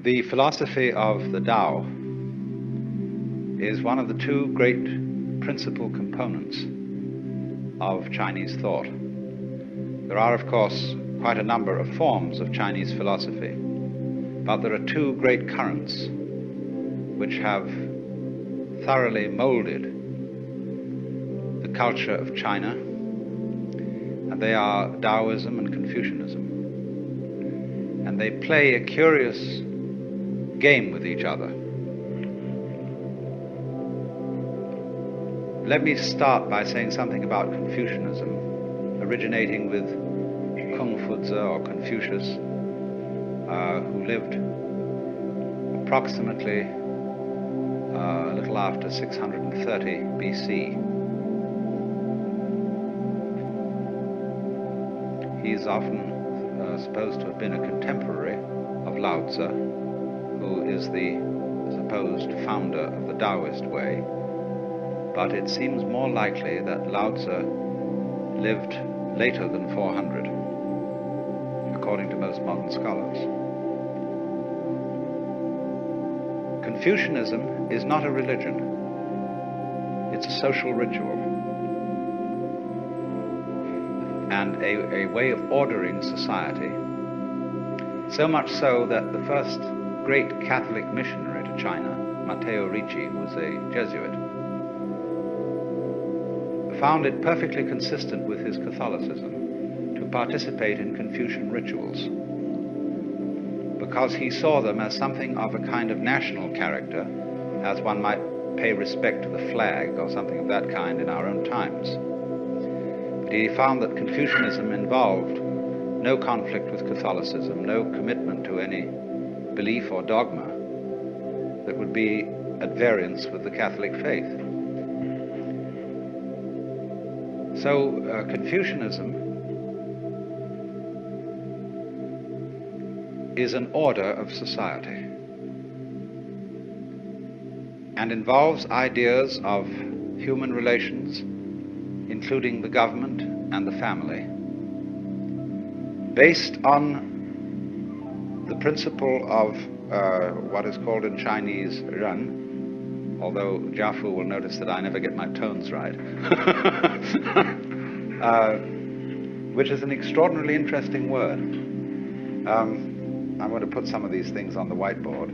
The philosophy of the Tao is one of the two great principal components of Chinese thought. There are, of course, quite a number of forms of Chinese philosophy, but there are two great currents which have thoroughly molded the culture of China, and they are Taoism and Confucianism. And they play a curious game with each other. Let me start by saying something about Confucianism, originating with Kung Fu or Confucius, who lived approximately a little after 630 BC. He's often supposed to have been a contemporary of Lao Tzu, who is the supposed founder of the Taoist way, but it seems more likely that Lao Tzu lived later than 400, according to most modern scholars. Confucianism is not a religion, it's a social ritual and a way of ordering society, so much so that the first great Catholic missionary to China, Matteo Ricci, who was a Jesuit, found it perfectly consistent with his Catholicism to participate in Confucian rituals, because he saw them as something of a kind of national character, as one might pay respect to the flag or something of that kind in our own times. But he found that Confucianism involved no conflict with Catholicism, no commitment to any belief or dogma that would be at variance with the Catholic faith. So Confucianism is an order of society and involves ideas of human relations, including the government and the family, based on the principle of what is called in Chinese ren, although Jiafu will notice that I never get my tones right, which is an extraordinarily interesting word. I'm going to put some of these things on the whiteboard.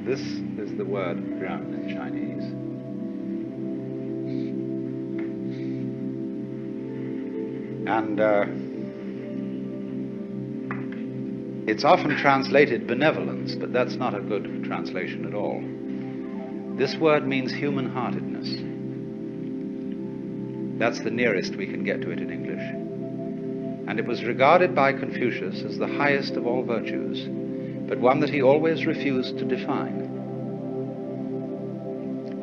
This is the word ren in Chinese. And it's often translated benevolence, but that's not a good translation at all. This word means human-heartedness. That's the nearest we can get to it in English. And it was regarded by Confucius as the highest of all virtues, but one that he always refused to define.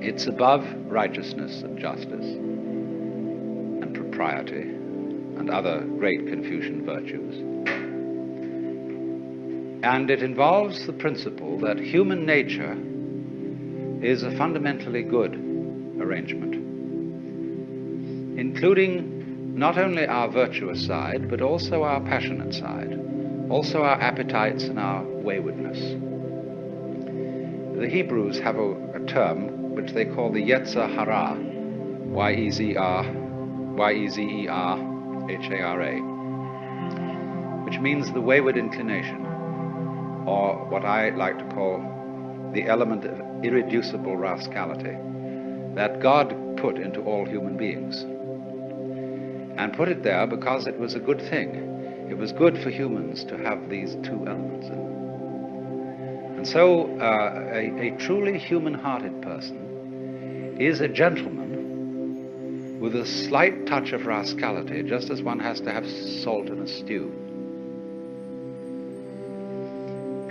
It's above righteousness and justice and propriety and other great Confucian virtues. And it involves the principle that human nature is a fundamentally good arrangement, including not only our virtuous side, but also our passionate side, also our appetites and our waywardness. The Hebrews have a term which they call the Yetzer Hara, Y-E-Z-E-R-H-A-R-A, which means the wayward inclination, or what I like to call the element of irreducible rascality that God put into all human beings. And put it there because it was a good thing. It was good for humans to have these two elements in them. And so a truly human-hearted person is a gentleman with a slight touch of rascality, just as one has to have salt in a stew.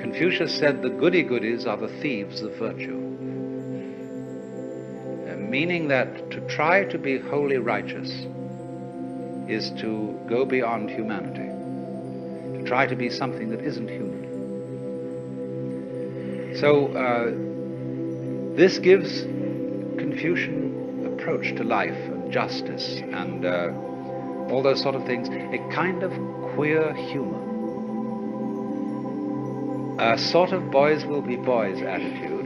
Confucius said the goody-goodies are the thieves of virtue, meaning that to try to be wholly righteous is to go beyond humanity, to try to be something that isn't human. So this gives Confucian approach to life and justice and all those sort of things a kind of queer humor a sort of boys will be boys attitude,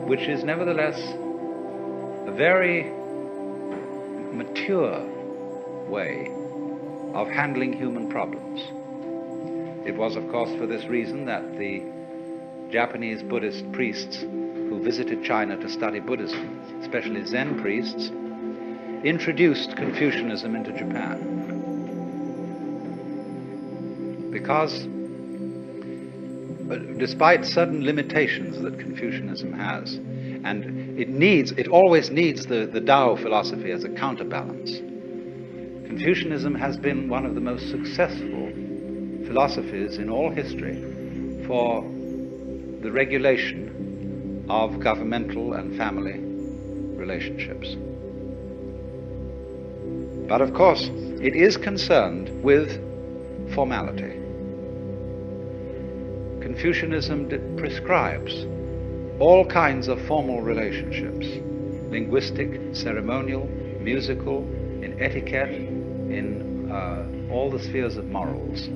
which is nevertheless a very mature way of handling human problems. It was, of course, for this reason that the Japanese Buddhist priests who visited China to study Buddhism, especially Zen priests, introduced Confucianism into Japan. Because despite certain limitations that Confucianism has, and it always needs the Tao philosophy as a counterbalance, Confucianism has been one of the most successful philosophies in all history for the regulation of governmental and family relationships. But of course, it is concerned with formality. Confucianism prescribes all kinds of formal relationships, linguistic, ceremonial, musical, in etiquette, in all the spheres of morals.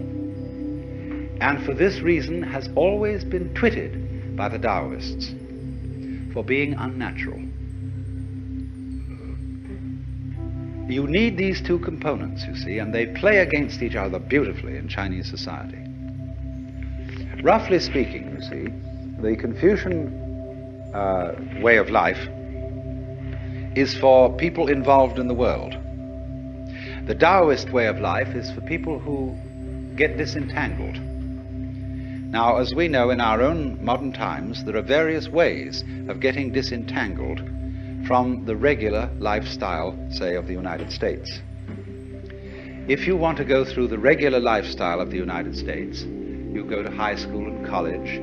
And for this reason has always been twitted by the Taoists for being unnatural. You need these two components, you see, and they play against each other beautifully in Chinese society. Roughly speaking, you see, the Confucian way of life is for people involved in the world. The Taoist way of life is for people who get disentangled. Now, as we know in our own modern times, there are various ways of getting disentangled from the regular lifestyle, say, of the United States. If you want to go through the regular lifestyle of the United States, you go to high school and college,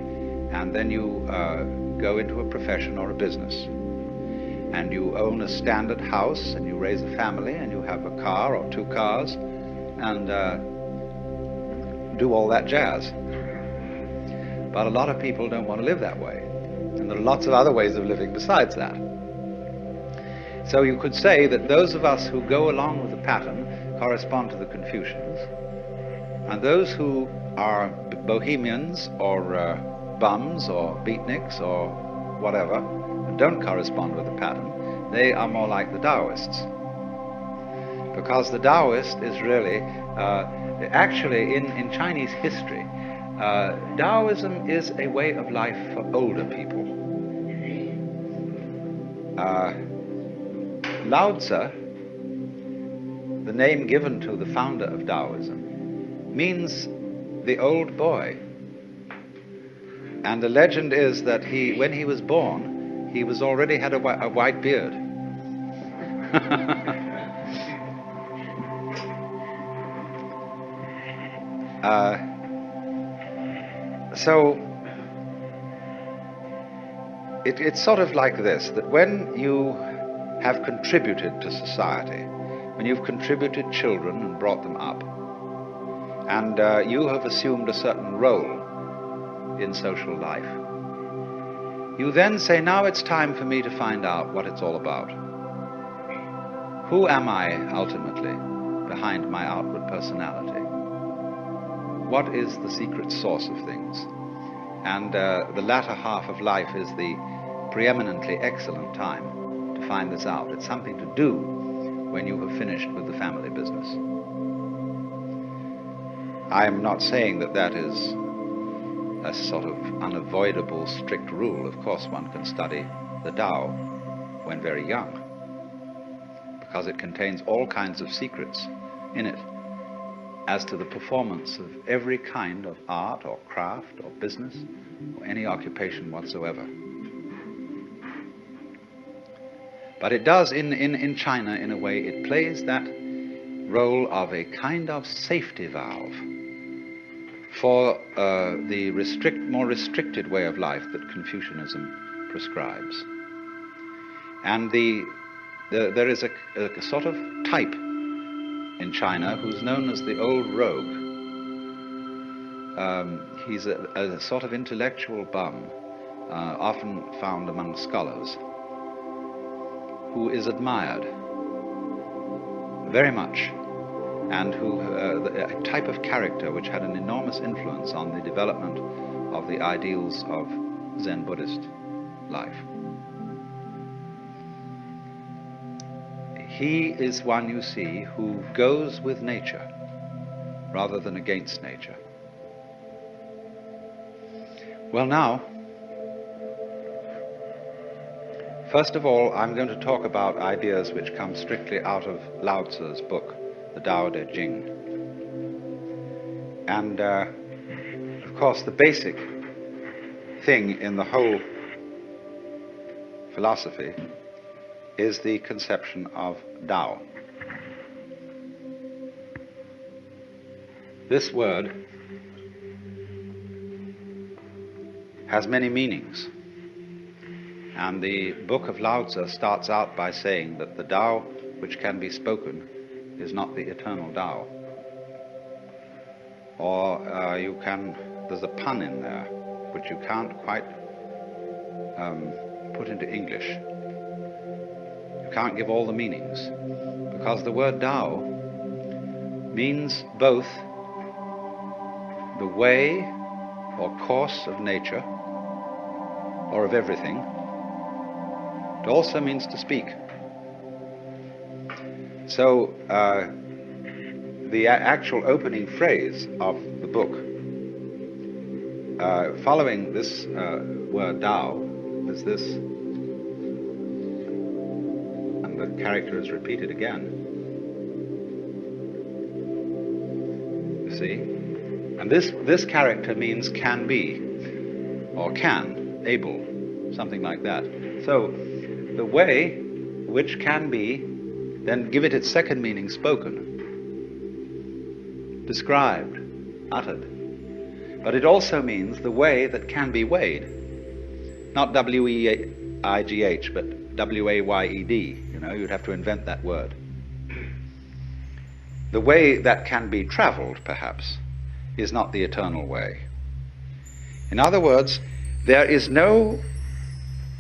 and then you go into a profession or a business. And you own a standard house, and you raise a family, and you have a car or two cars, and do all that jazz. But a lot of people don't want to live that way. And there are lots of other ways of living besides that. So you could say that those of us who go along with the pattern correspond to the Confucians, and those who are bohemians or bums or beatniks or whatever, and don't correspond with the pattern, they are more like the Taoists. Because the Taoist is really, actually in Chinese history, Taoism is a way of life for older people. Lao Tzu, the name given to the founder of Taoism, means the old boy. And the legend is that when he was born, he was already had a white beard. So it's sort of like this, that when you have contributed to society, when you've contributed children and brought them up, and you have assumed a certain role in social life, you then say, now it's time for me to find out what it's all about. Who am I ultimately behind my outward personality? What is the secret source of things? And the latter half of life is the preeminently excellent time to find this out. It's something to do when you have finished with the family business. I am not saying that that is a sort of unavoidable strict rule. Of course, one can study the Tao when very young, because it contains all kinds of secrets in it as to the performance of every kind of art or craft or business or any occupation whatsoever. But it does, in China, in a way, it plays that role of a kind of safety valve for the more restricted way of life that Confucianism prescribes. And there is a sort of type in China who's known as the old rogue. He's a sort of intellectual bum, often found among scholars, who is admired very much and a type of character which had an enormous influence on the development of the ideals of Zen Buddhist life. He is one, you see, who goes with nature rather than against nature. Well, now, first of all, I'm going to talk about ideas which come strictly out of Lao Tzu's book, the Tao Te Ching. And, of course, the basic thing in the whole philosophy is the conception of Tao. This word has many meanings. And the book of Lao Tzu starts out by saying that the Tao which can be spoken is not the eternal Tao. Or there's a pun in there which you can't quite put into English. You can't give all the meanings, because the word Tao means both the way or course of nature or of everything. It also means to speak. So the actual opening phrase of the book, following this word Tao, is this, and the character is repeated again. You see? And this character means can be, or can, able, something like that. So the way which can be, then give it its second meaning, spoken, described, uttered. But it also means the way that can be weighed. Not W-E-I-G-H, but W-A-Y-E-D. You know, you'd have to invent that word. The way that can be traveled, perhaps, is not the eternal way. In other words, there is no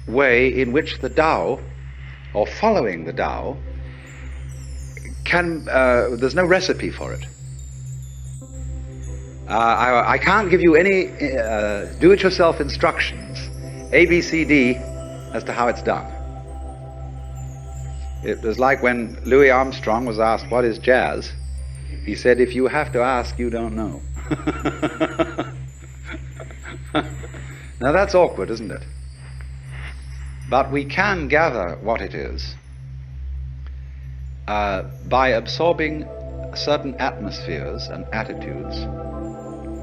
way in which the Tao, or following the Tao, there's no recipe for it. I can't give you any do-it-yourself instructions, A, B, C, D, as to how it's done. It was like when Louis Armstrong was asked, what is jazz? He said, if you have to ask, you don't know. Now that's awkward, isn't it? But we can gather what it is by absorbing certain atmospheres and attitudes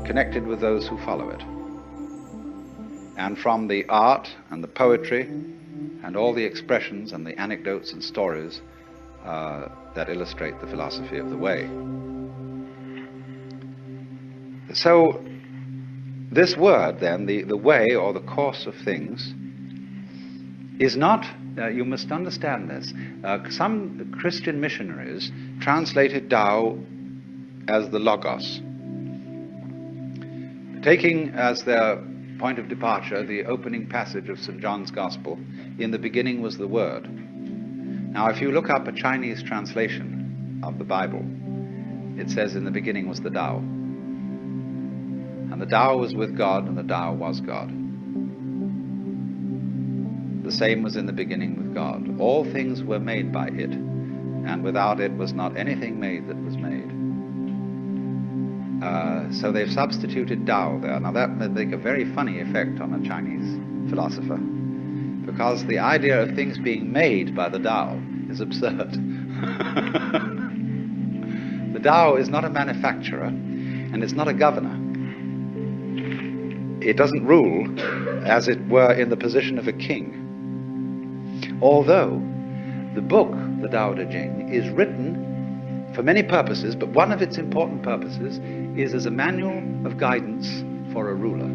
connected with those who follow it. And from the art and the poetry and all the expressions and the anecdotes and stories that illustrate the philosophy of the way. So this word then, the way or the course of things, is not, you must understand this, some Christian missionaries translated Tao as the Logos, taking as their point of departure the opening passage of St. John's Gospel, in the beginning was the Word. Now if you look up a Chinese translation of the Bible, it says in the beginning was the Tao. And the Tao was with God, and the Tao was God. The same was in the beginning with God. All things were made by it, and without it was not anything made that was made. So they've substituted Tao there. Now that would make a very funny effect on a Chinese philosopher, because the idea of things being made by the Tao is absurd. The Tao is not a manufacturer, and it's not a governor. It doesn't rule, as it were, in the position of a king. Although the book, the Tao Te Ching, is written for many purposes, but one of its important purposes is as a manual of guidance for a ruler.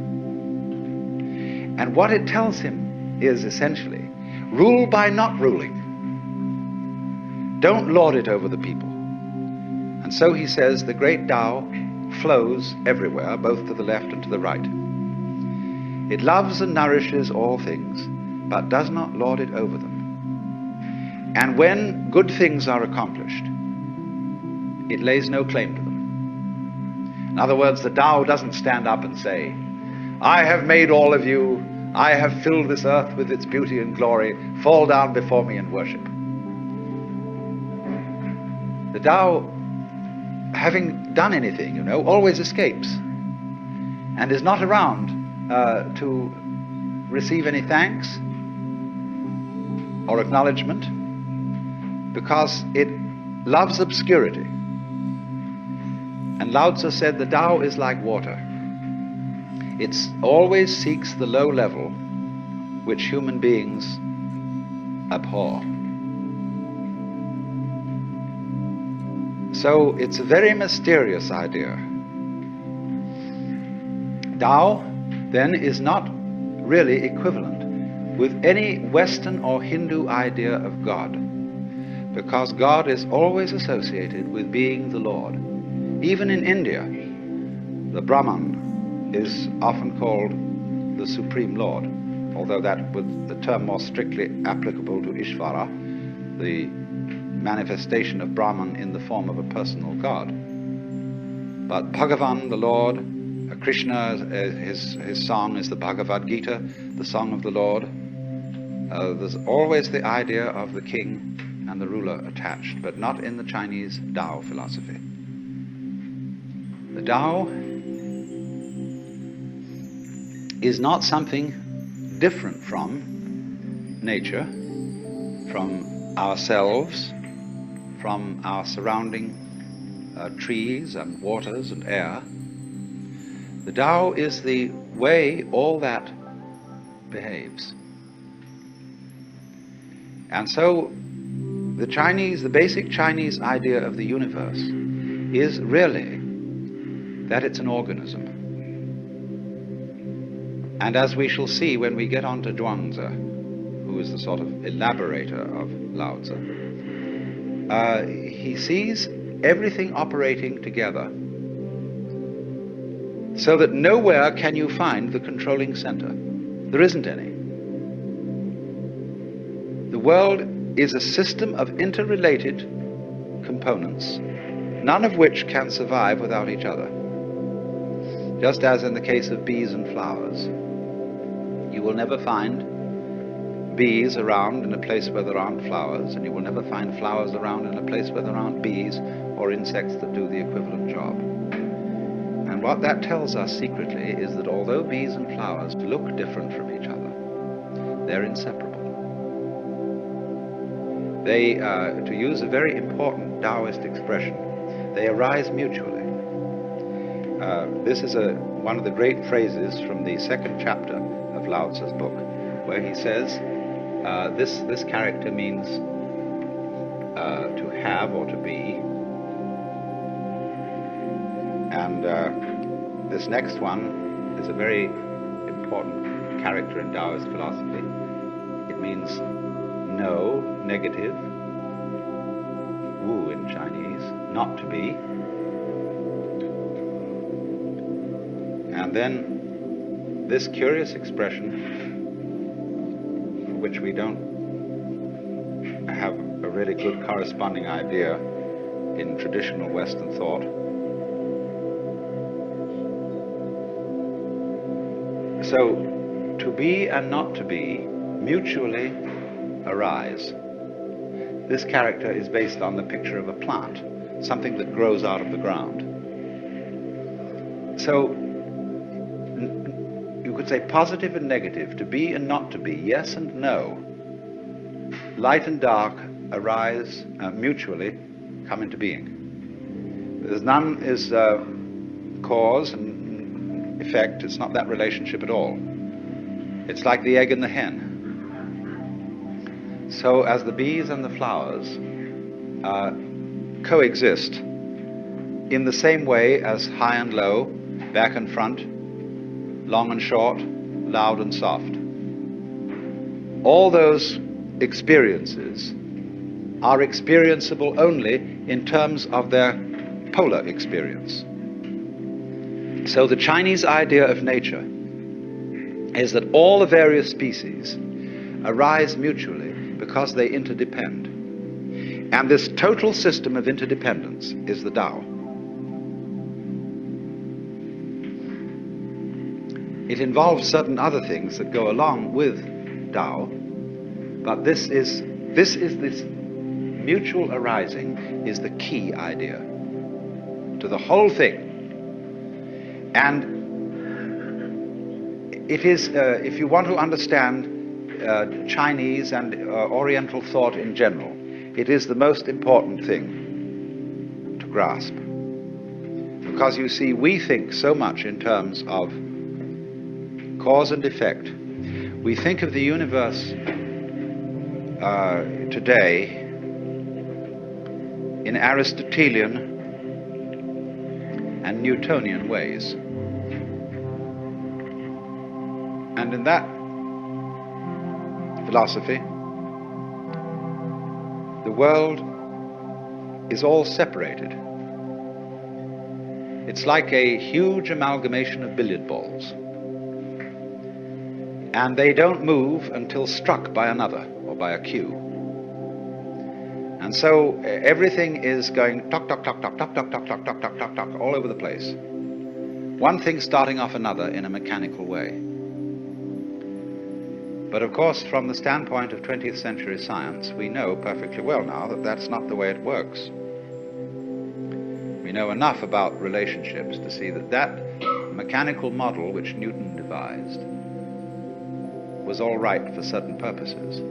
And what it tells him is essentially, rule by not ruling. Don't lord it over the people. And so he says the great Tao flows everywhere, both to the left and to the right. It loves and nourishes all things, but does not lord it over them. And when good things are accomplished, it lays no claim to them. In other words, the Tao doesn't stand up and say, I have made all of you, I have filled this earth with its beauty and glory, fall down before me and worship. The Tao, having done anything, always escapes and is not around to receive any thanks or acknowledgement, because it loves obscurity. And Lao Tzu said the Tao is like water. It always seeks the low level which human beings abhor. So it's a very mysterious idea. Tao then is not really equivalent with any Western or Hindu idea of God, because God is always associated with being the Lord. Even in India, the Brahman is often called the Supreme Lord, although that was the term more strictly applicable to Ishvara, the manifestation of Brahman in the form of a personal God. But Bhagavan, the Lord, Krishna, his song is the Bhagavad Gita, the song of the Lord. There's always the idea of the king and the ruler attached, but not in the Chinese Tao philosophy. The Tao is not something different from nature, from ourselves, from our surrounding trees and waters and air. The Tao is the way all that behaves. And so the basic Chinese idea of the universe is really that it's an organism. And as we shall see when we get on to Zhuangzi, who is the sort of elaborator of Lao Tzu, he sees everything operating together so that nowhere can you find the controlling center. There isn't any. The world is a system of interrelated components, none of which can survive without each other. Just as in the case of bees and flowers. You will never find bees around in a place where there aren't flowers, and you will never find flowers around in a place where there aren't bees or insects that do the equivalent job. And what that tells us secretly is that although bees and flowers look different from each other, they're inseparable. They, to use a very important Taoist expression, they arise mutually. This is one of the great phrases from the second chapter of Lao Tzu's book, where he says, this character means to have or to be, and this next one is a very important character in Taoist philosophy. It means no, negative, wu in Chinese, not to be. And then this curious expression, for which we don't have a really good corresponding idea in traditional Western thought. So, to be and not to be mutually arise. This character is based on the picture of a plant, something that grows out of the ground. So, you could say positive and negative, to be and not to be, yes and no. Light and dark arise mutually, come into being. There's none is cause and effect. It's not that relationship at all. It's like the egg and the hen. So as the bees and the flowers coexist in the same way as high and low, back and front, long and short, loud and soft. All those experiences are experienceable only in terms of their polar experience. So the Chinese idea of nature is that all the various species arise mutually because they interdepend. And this total system of interdependence is the Tao. It involves certain other things that go along with Tao, but this mutual arising is the key idea to the whole thing. And it is, if you want to understand Chinese and Oriental thought in general, it is the most important thing to grasp. Because you see, we think so much in terms of cause and effect. We think of the universe today in Aristotelian and Newtonian ways. And in that philosophy, the world is all separated. It's like a huge amalgamation of billiard balls. And they don't move until struck by another or by a cue. And so everything is going tock, tock, tock, tock, tock, tock, tock, tock, tock, tock, tock, tock, all over the place. One thing starting off another in a mechanical way. But of course, from the standpoint of 20th century science, we know perfectly well now that that's not the way it works. We know enough about relationships to see that that mechanical model which Newton devised was all right for certain purposes.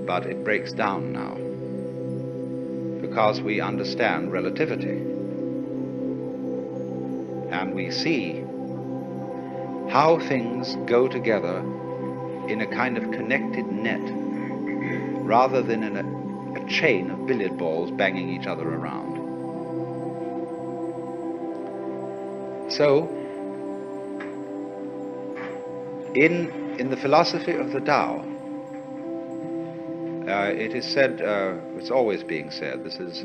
But it breaks down now because we understand relativity. And we see how things go together in a kind of connected net rather than in a chain of billiard balls banging each other around. So, in the philosophy of the Tao, it is said, it's always being said, this is,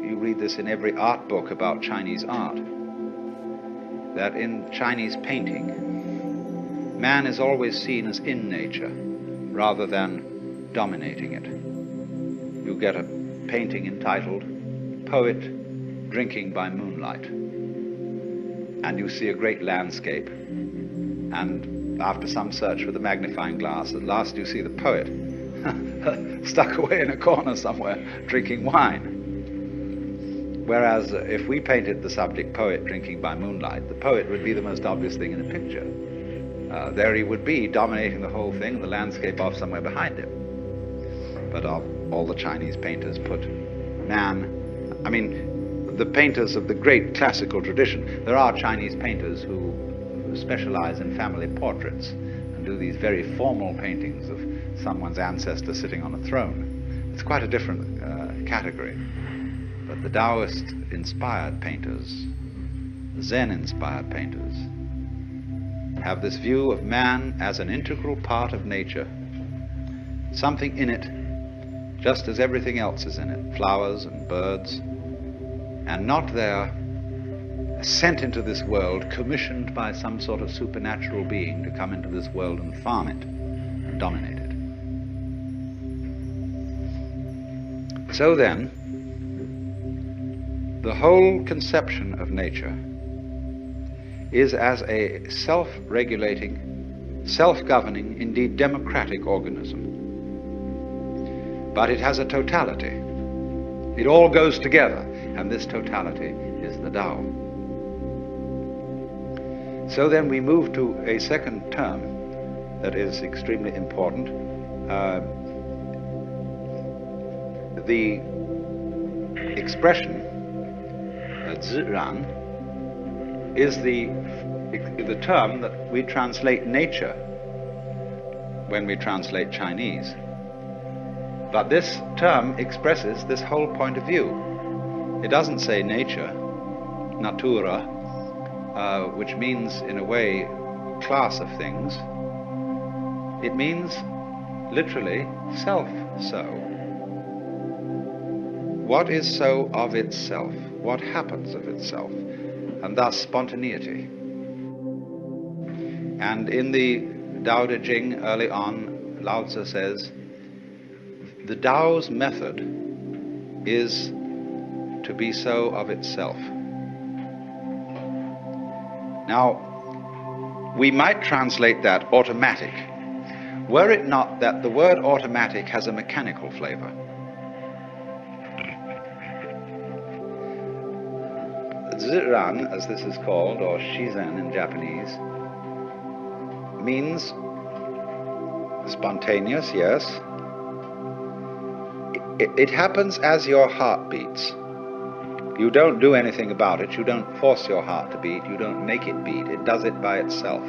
you read this in every art book about Chinese art, that in Chinese painting, man is always seen as in nature rather than dominating it. You get a painting entitled Poet Drinking by Moonlight, and you see a great landscape, and after some search with a magnifying glass, at last you see the poet stuck away in a corner somewhere drinking wine. Whereas if we painted the subject poet drinking by moonlight, the poet would be the most obvious thing in the picture. There he would be, dominating the whole thing, the landscape off somewhere behind him. But all the Chinese painters put man, I mean, the painters of the great classical tradition, there are Chinese painters who specialize in family portraits and do these very formal paintings of someone's ancestor sitting on a throne. It's quite a different category. But the Taoist-inspired painters, Zen-inspired painters, have this view of man as an integral part of nature, something in it, just as everything else is in it, flowers and birds, and not there sent into this world, commissioned by some sort of supernatural being to come into this world and farm it and dominate it. So then, the whole conception of nature is as a self-regulating, self-governing, indeed democratic organism. But it has a totality. It all goes together, and this totality is the Tao. So then we move to a second term that is extremely important. The expression zhiran is the term that we translate nature when we translate Chinese. But this term expresses this whole point of view. It doesn't say nature, natura, which means in a way class of things. It means literally self-so. What is so of itself? What happens of itself? And thus spontaneity. And in the Tao Te Ching early on, Lao Tzu says, the Tao's method is to be so of itself. Now, we might translate that automatic, were it not that the word automatic has a mechanical flavor. Ziran, as this is called, or shizen in Japanese, means spontaneous, yes. It happens as your heart beats. You don't do anything about it. You don't force your heart to beat. You don't make it beat. It does it by itself.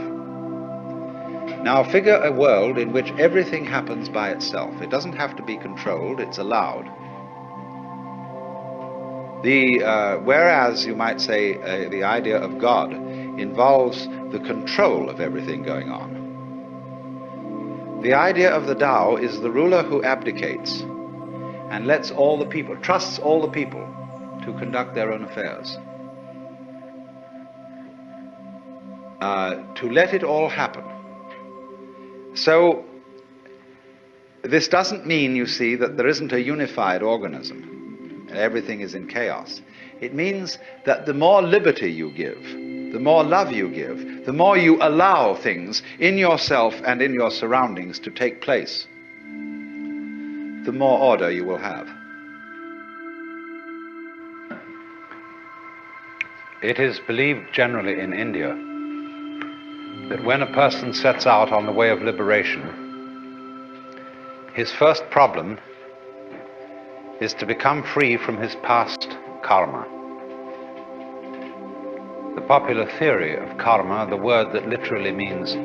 Now figure a world in which everything happens by itself. It doesn't have to be controlled. It's allowed. Whereas you might say the idea of God involves the control of everything going on. The idea of the Tao is the ruler who abdicates and lets all the people, trusts all the people to conduct their own affairs. To let it all happen. So, this doesn't mean, you see, that there isn't a unified organism. Everything is in chaos. It means that the more liberty you give, the more love you give, the more you allow things in yourself and in your surroundings to take place, the more order you will have. It is believed generally in India that when a person sets out on the way of liberation, his first problem is to become free from his past karma. The popular theory of karma, the word that literally means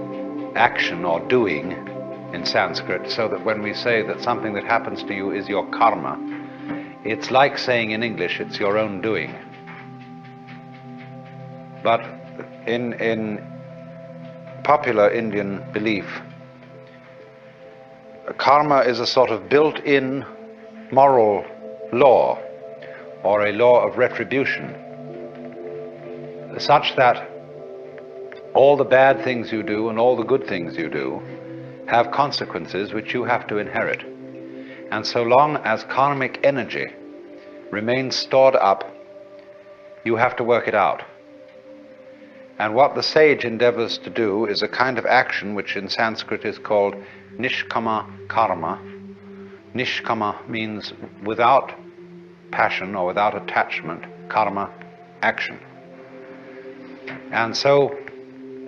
action or doing in Sanskrit, so that when we say that something that happens to you is your karma, it's like saying in English, it's your own doing. But in popular Indian belief, karma is a sort of built-in moral law, or a law of retribution, such that all the bad things you do and all the good things you do have consequences which you have to inherit. And so long as karmic energy remains stored up, you have to work it out. And what the sage endeavors to do is a kind of action which in Sanskrit is called nishkama karma. Nishkama means without passion or without attachment, karma, action. And so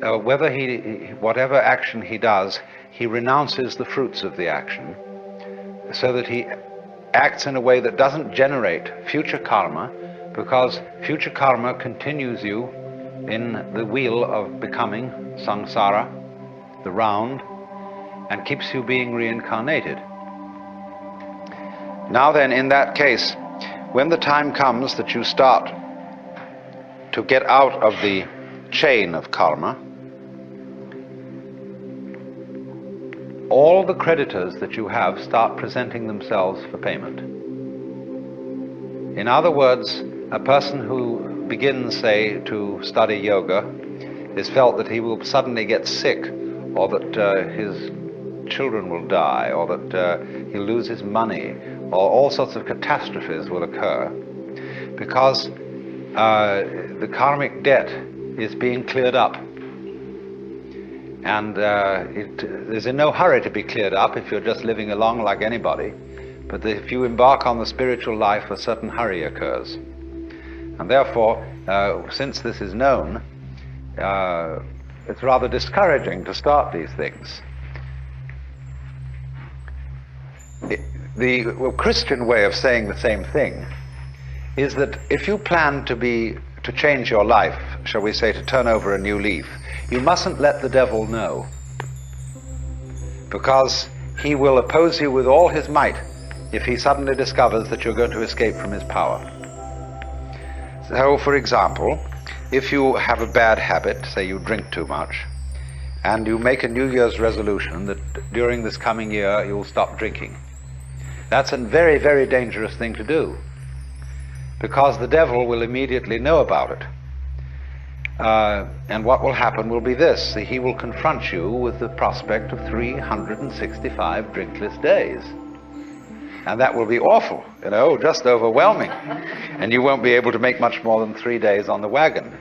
whatever action he does, he renounces the fruits of the action, so that he acts in a way that doesn't generate future karma, because future karma continues you in the wheel of becoming, samsara, the round, and keeps you being reincarnated. Now then, in that case, when the time comes that you start to get out of the chain of karma, all the creditors that you have start presenting themselves for payment. In other words, a person who begins, say, to study yoga is felt that he will suddenly get sick, or that his children will die, or that he'll lose his money, or all sorts of catastrophes will occur, because the karmic debt is being cleared up. And it is in no hurry to be cleared up if you're just living along like anybody, but if you embark on the spiritual life, a certain hurry occurs. And therefore, since this is known, it's rather discouraging to start these things. The Christian way of saying the same thing is that if you plan to change your life, shall we say, to turn over a new leaf, you mustn't let the devil know, because he will oppose you with all his might if he suddenly discovers that you're going to escape from his power. So, for example, if you have a bad habit, say you drink too much, and you make a New Year's resolution that during this coming year you'll stop drinking, that's a very, very dangerous thing to do, because the devil will immediately know about it. And what will happen will be this: he will confront you with the prospect of 365 drinkless days. And that will be awful, just overwhelming. And you won't be able to make much more than 3 days on the wagon.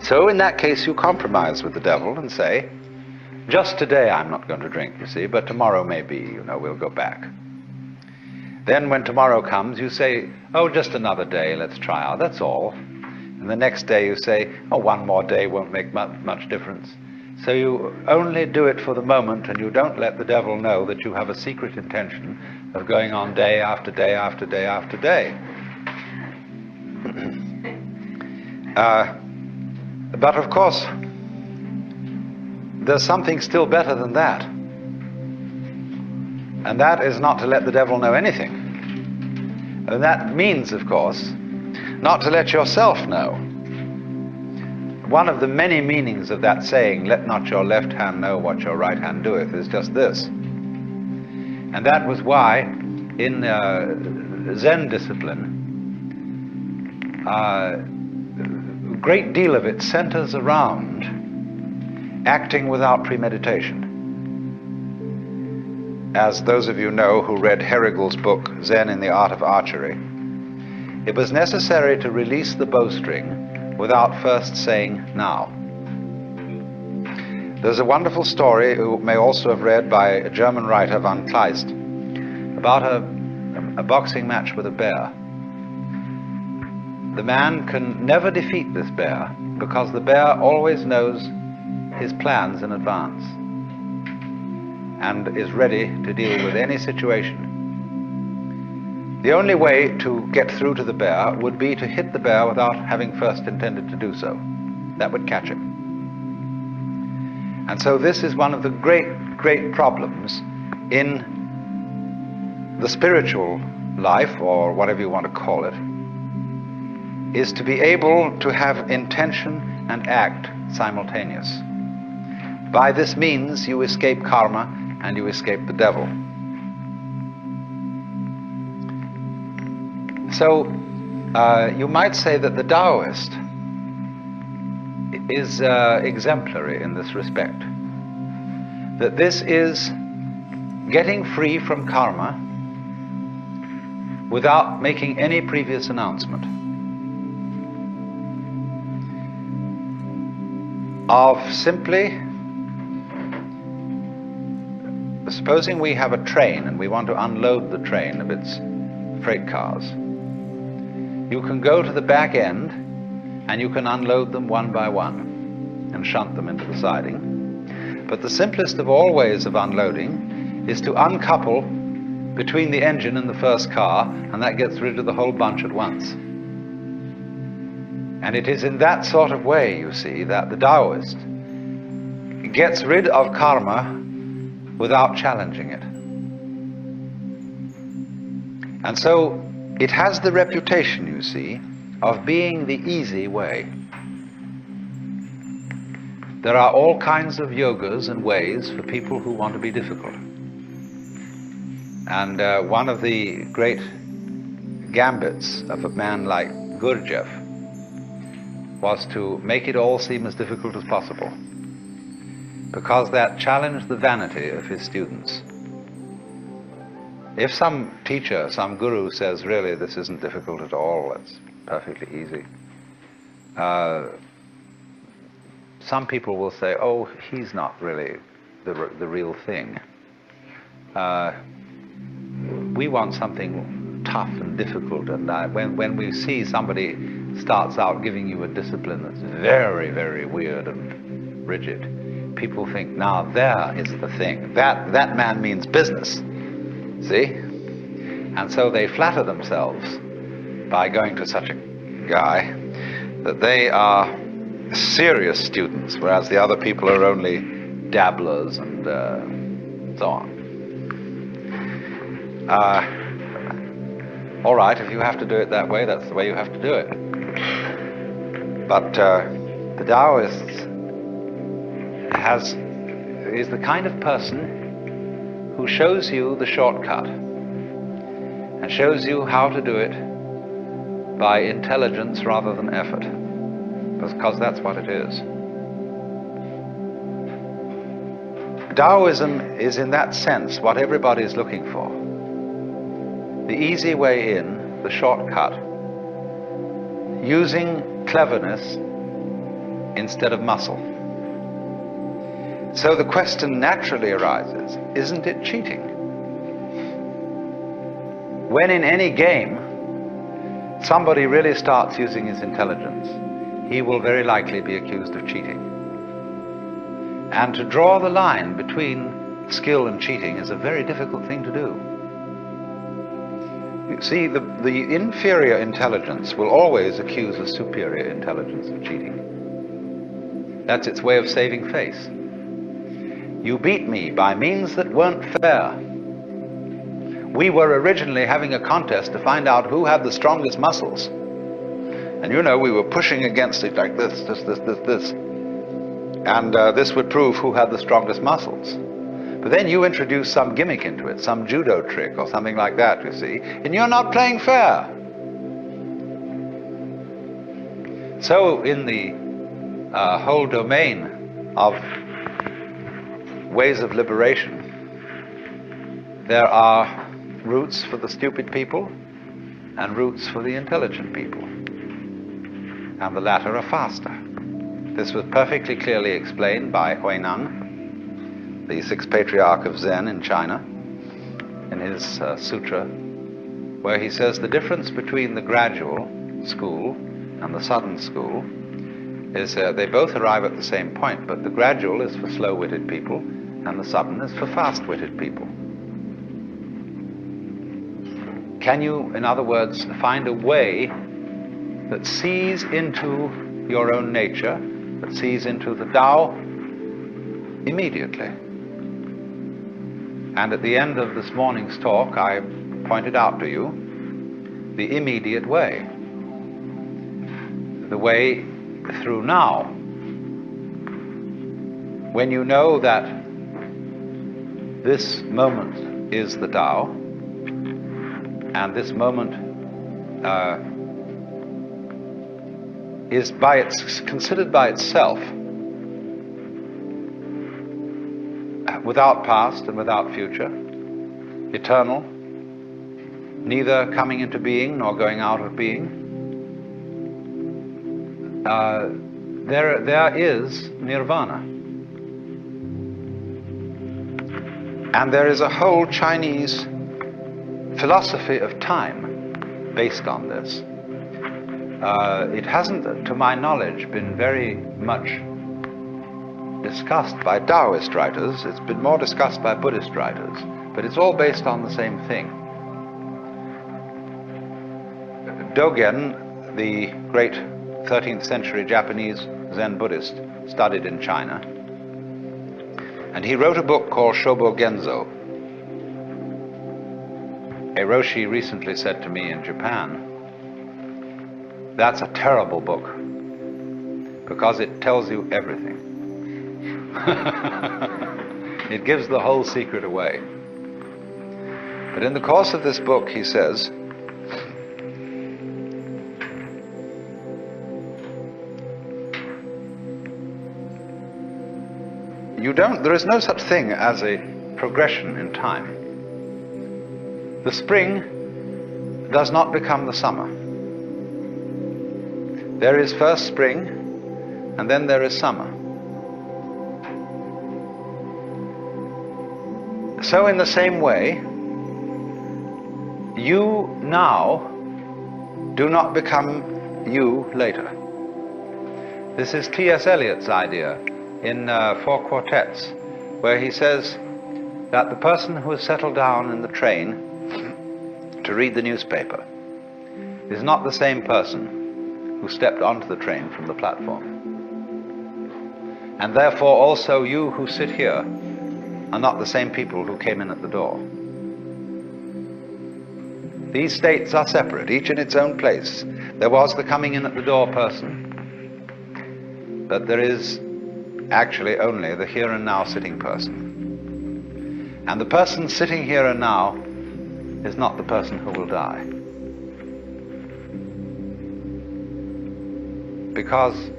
So in that case, you compromise with the devil and say, just today I'm not going to drink, you see, but tomorrow maybe, we'll go back. Then when tomorrow comes, you say, oh, just another day, let's try out, that's all. And the next day you say, oh, one more day won't make much difference. So you only do it for the moment, and you don't let the devil know that you have a secret intention of going on day after day after day after day. But of course, there's something still better than that. And that is not to let the devil know anything. And that means, of course, not to let yourself know. One of the many meanings of that saying, let not your left hand know what your right hand doeth, is just this. And that was why in Zen discipline, a great deal of it centers around acting without premeditation. As those of you know who read Herrigel's book, Zen in the Art of Archery, it was necessary to release the bowstring without first saying, now. There's a wonderful story you may also have read by a German writer, von Kleist, about a boxing match with a bear. The man can never defeat this bear because the bear always knows his plans in advance and is ready to deal with any situation. The only way to get through to the bear would be to hit the bear without having first intended to do so. That would catch him. And so this is one of the great, great problems in the spiritual life, or whatever you want to call it, is to be able to have intention and act simultaneous. By this means, you escape karma and you escape the devil. So, you might say that the Taoist is exemplary in this respect. That this is getting free from karma without making any previous announcement. Of simply, supposing we have a train and we want to unload the train of its freight cars. You can go to the back end and you can unload them one by one and shunt them into the siding. But the simplest of all ways of unloading is to uncouple between the engine and the first car, and that gets rid of the whole bunch at once. And it is in that sort of way, you see, that the Taoist gets rid of karma without challenging it. And so it has the reputation, you see, of being the easy way. There are all kinds of yogas and ways for people who want to be difficult. And one of the great gambits of a man like Gurdjieff was to make it all seem as difficult as possible, because that challenged the vanity of his students. If some teacher, some guru says, really, this isn't difficult at all, it's perfectly easy, some people will say, oh, he's not really the real thing. We want something tough and difficult, and when we see somebody starts out giving you a discipline that's very, very weird and rigid, people think, now there is the thing. That man means business. See? And so they flatter themselves by going to such a guy that they are serious students, whereas the other people are only dabblers and so on. All right, if you have to do it that way, that's the way you have to do it. But the Taoist is the kind of person who shows you the shortcut and shows you how to do it by intelligence rather than effort, because that's what it is. Taoism is in that sense what everybody is looking for. the easy way in, the shortcut, using cleverness instead of muscle. So the question naturally arises, isn't it cheating? When in any game somebody really starts using his intelligence, he will very likely be accused of cheating. And to draw the line between skill and cheating is a very difficult thing to do. You see, the inferior intelligence will always accuse the superior intelligence of cheating. That's its way of saving face. You beat me by means that weren't fair. We were originally having a contest to find out who had the strongest muscles. And you know, we were pushing against it like this. And this would prove who had the strongest muscles. But then you introduce some gimmick into it, some judo trick or something like that, you see, and you're not playing fair. So in the whole domain of ways of liberation, there are routes for the stupid people and routes for the intelligent people. And the latter are faster. This was perfectly clearly explained by Huineng, the sixth patriarch of Zen in China, in his sutra, where he says the difference between the gradual school and the sudden school is they both arrive at the same point, but the gradual is for slow-witted people and the sudden is for fast-witted people. Can you, in other words, find a way that sees into your own nature, that sees into the Tao immediately? And at the end of this morning's talk, I pointed out to you the immediate way, the way through now. When you know that this moment is the Tao, and this moment is considered by itself, without past and without future, eternal, neither coming into being nor going out of being, there is nirvana. And there is a whole Chinese philosophy of time based on this. It hasn't, to my knowledge, been very much discussed by Taoist writers. It's been more discussed by Buddhist writers, but it's all based on the same thing. Dogen, the great 13th century Japanese Zen Buddhist, studied in China, and he wrote a book called Shobo Genzo. A Roshi recently said to me in Japan, that's a terrible book, because it tells you everything. It gives the whole secret away. But in the course of this book, he says, there is no such thing as a progression in time. The spring does not become the summer. There is first spring, and then there is summer. So in the same way, you now do not become you later. This is T.S. Eliot's idea in 4 Quartets, where he says that the person who has settled down in the train to read the newspaper is not the same person who stepped onto the train from the platform. And therefore also you who sit here are not the same people who came in at the door. These states are separate, each in its own place. There was the coming in at the door person, but there is actually only the here and now sitting person. And the person sitting here and now is not the person who will die. Because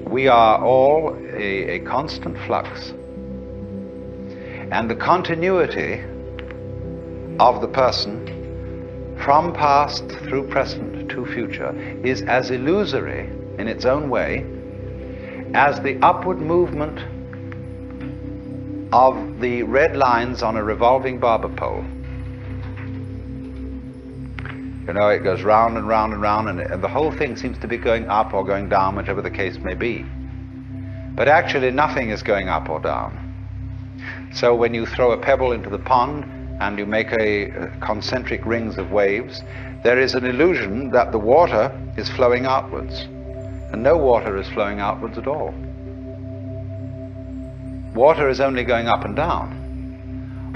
we are all a constant flux. And the continuity of the person from past through present to future is as illusory in its own way as the upward movement of the red lines on a revolving barber pole. You know, it goes round and round and round, and the whole thing seems to be going up or going down, whichever the case may be. But actually nothing is going up or down. So when you throw a pebble into the pond and you make a concentric rings of waves, there is an illusion that the water is flowing outwards, and no water is flowing outwards at all. Water is only going up and down.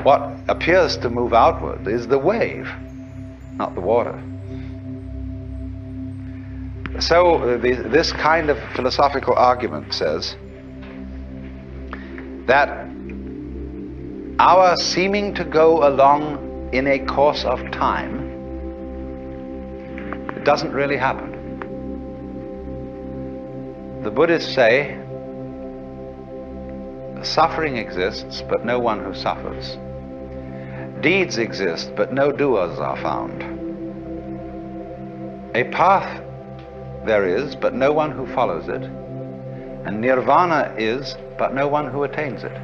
What appears to move outward is the wave, not the water. So this kind of philosophical argument says that our seeming to go along in a course of time, it doesn't really happen. The Buddhists say suffering exists, but no one who suffers. Deeds exist, but no doers are found. A path there is, but no one who follows it. And nirvana is, but no one who attains it.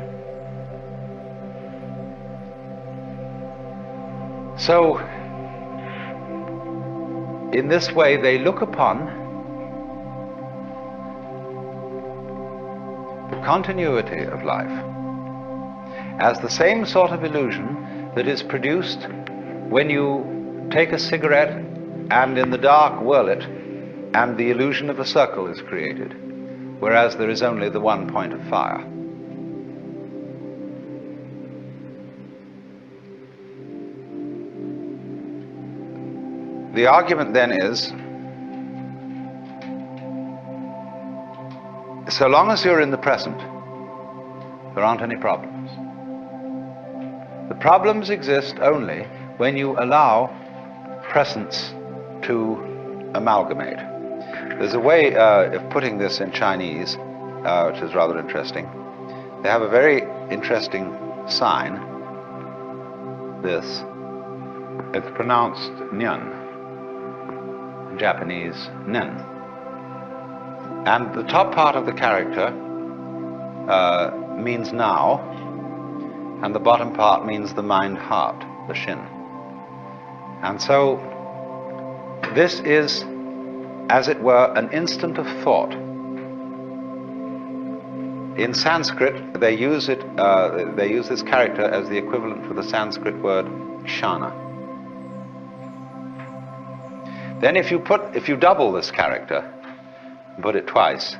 So, in this way, they look upon the continuity of life as the same sort of illusion that is produced when you take a cigarette and in the dark whirl it, and the illusion of a circle is created, whereas there is only the one point of fire. The argument then is, so long as you're in the present, there aren't any problems. The problems exist only when you allow presence to amalgamate. There's a way of putting this in Chinese, which is rather interesting. They have a very interesting sign, this. It's pronounced nyan, in Japanese nen. And the top part of the character means now, and the bottom part means the mind-heart, the shin. And so this is, as it were, an instant of thought. In Sanskrit, they use this character as the equivalent for the Sanskrit word shana. Then if you double this character, put it twice,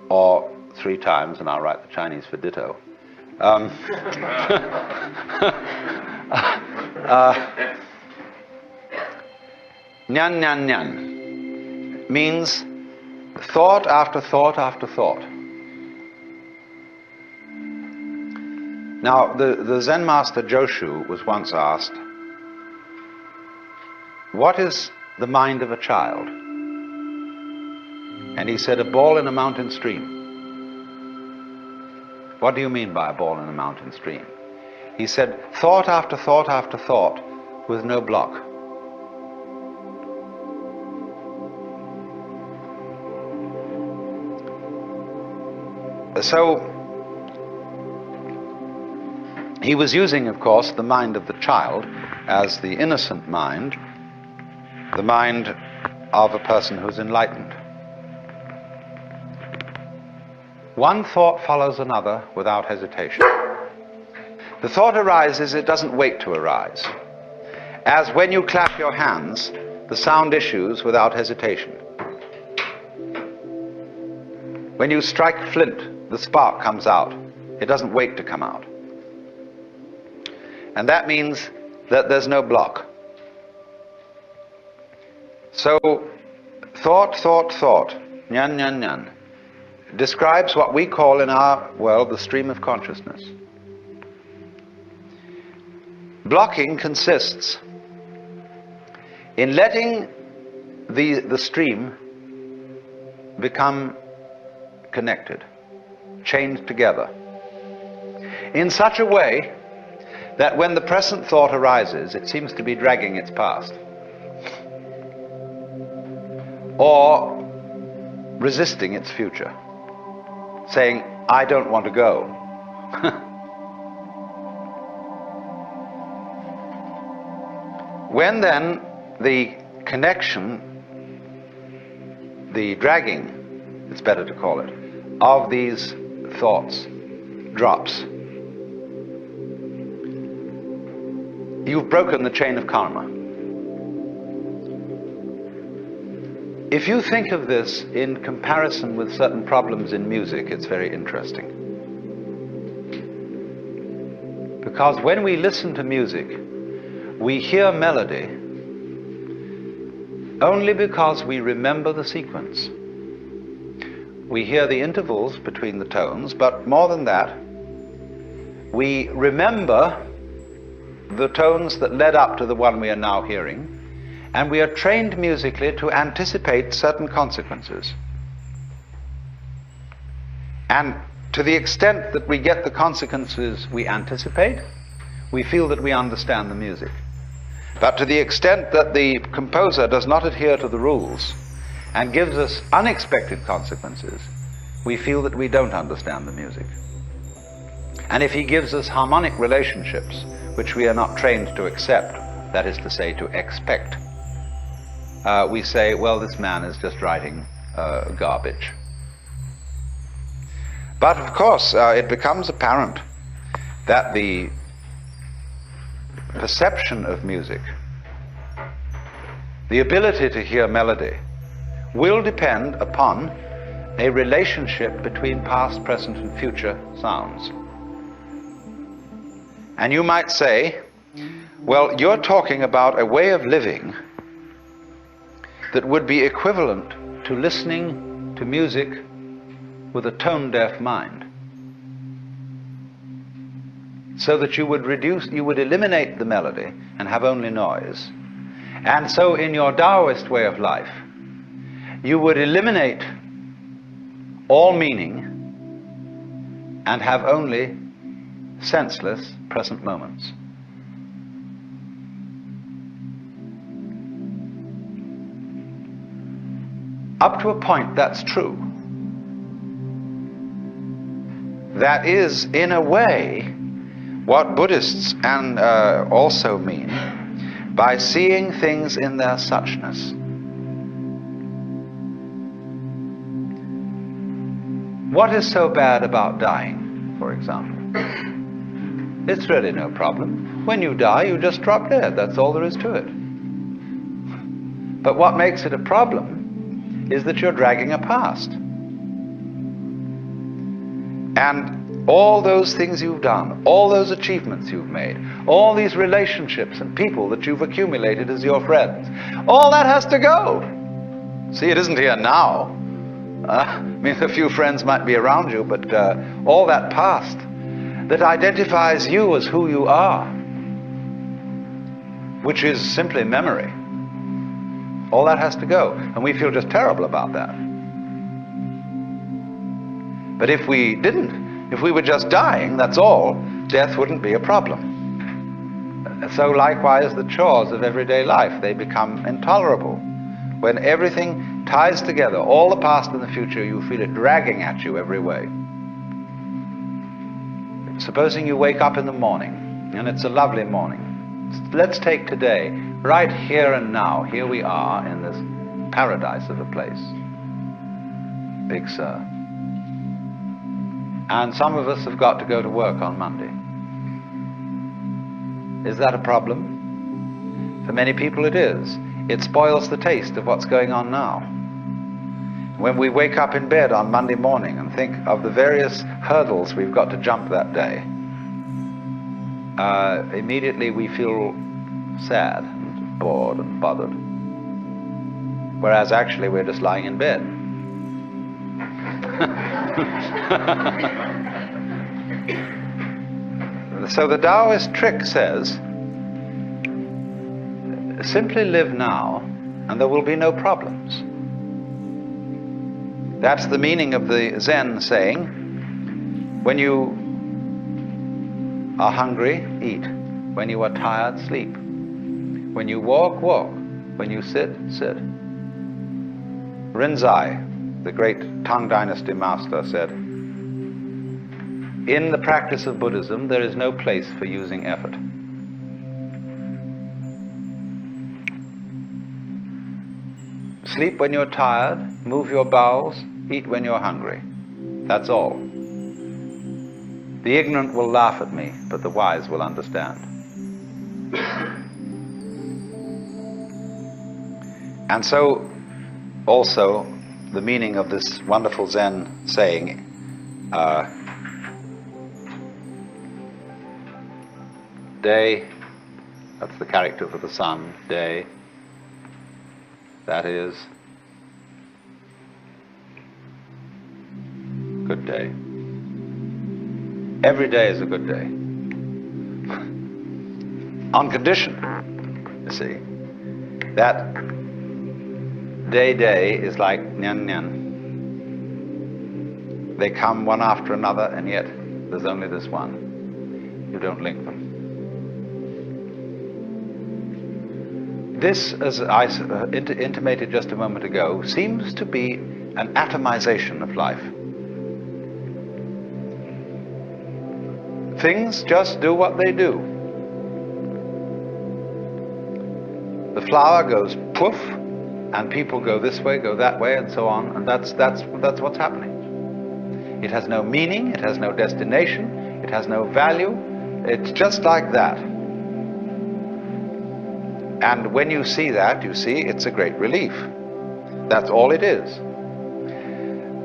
or 3 times, and I'll write the Chinese for ditto. Nyan nyan nyan means thought after thought after thought. Now, the Zen master Joshu was once asked, what is the mind of a child? And he said, a ball in a mountain stream. What do you mean by a ball in a mountain stream? He said, thought after thought after thought with no block. So, he was using, of course, the mind of the child as the innocent mind, the mind of a person who's enlightened. One thought follows another without hesitation. The thought arises, it doesn't wait to arise. As when you clap your hands, the sound issues without hesitation. When you strike flint, the spark comes out. It doesn't wait to come out. And that means that there's no block. So, thought, nyan, nyan, nyan, describes what we call in our world the stream of consciousness. Blocking consists in letting the stream become connected, chained together, in such a way that when the present thought arises, it seems to be dragging its past, or resisting its future, saying, I don't want to go. When then the connection, the dragging, it's better to call it, of these thoughts drops, you've broken the chain of karma. If you think of this in comparison with certain problems in music, it's very interesting. Because when we listen to music, we hear melody only because we remember the sequence. We hear the intervals between the tones, but more than that, we remember the tones that led up to the one we are now hearing, and we are trained musically to anticipate certain consequences. And to the extent that we get the consequences we anticipate, we feel that we understand the music. But to the extent that the composer does not adhere to the rules and gives us unexpected consequences, we feel that we don't understand the music. And if he gives us harmonic relationships, which we are not trained to accept, that is to say, to expect, we say, well, this man is just writing garbage. But of course, it becomes apparent that the perception of music, the ability to hear melody, will depend upon a relationship between past, present, and future sounds. And you might say, well, you're talking about a way of living that would be equivalent to listening to music with a tone-deaf mind, so that you would eliminate the melody and have only noise. And so in your Taoist way of life, you would eliminate all meaning and have only senseless present moments. Up to a point, that's true. That is, in a way, what Buddhists also mean by seeing things in their suchness. What is so bad about dying, for example? It's really no problem. When you die, you just drop dead. That's all there is to it. But what makes it a problem is that you're dragging a past. And all those things you've done, all those achievements you've made, all these relationships and people that you've accumulated as your friends, all that has to go. See, it isn't here now. I mean, a few friends might be around you, but all that past that identifies you as who you are, which is simply memory, all that has to go. And we feel just terrible about that. But if we didn't, if we were just dying, that's all, death wouldn't be a problem. So likewise, the chores of everyday life, they become intolerable. When everything ties together, all the past and the future, you feel it dragging at you every way. Supposing you wake up in the morning, and it's a lovely morning. Let's take today, right here and now. Here we are in this paradise of a place. Big Sur. And some of us have got to go to work on Monday. Is that a problem? For many people it is. It spoils the taste of what's going on now. When we wake up in bed on Monday morning and think of the various hurdles we've got to jump that day, immediately we feel sad and bored and bothered. Whereas actually we're just lying in bed. So the Taoist trick says, simply live now and there will be no problems. That's the meaning of the Zen saying, when you are hungry, eat. When you are tired, sleep. When you walk, walk. When you sit, sit. Rinzai, the great Tang Dynasty master, said, in the practice of Buddhism, there is no place for using effort. Sleep when you're tired, move your bowels, eat when you're hungry. That's all. The ignorant will laugh at me, but the wise will understand. And so, also, the meaning of this wonderful Zen saying, day, that's the character for the sun, day, that is good day. Every day is a good day. On condition, you see, that day is like nyan nyan. They come one after another, and yet there's only this one. You don't link them. This, as I intimated just a moment ago, seems to be an atomization of life. Things just do what they do. The flower goes poof, and people go this way, go that way, and so on, and that's what's happening. It has no meaning, it has no destination, it has no value, it's just like that. And when you see that, you see it's a great relief. That's all it is.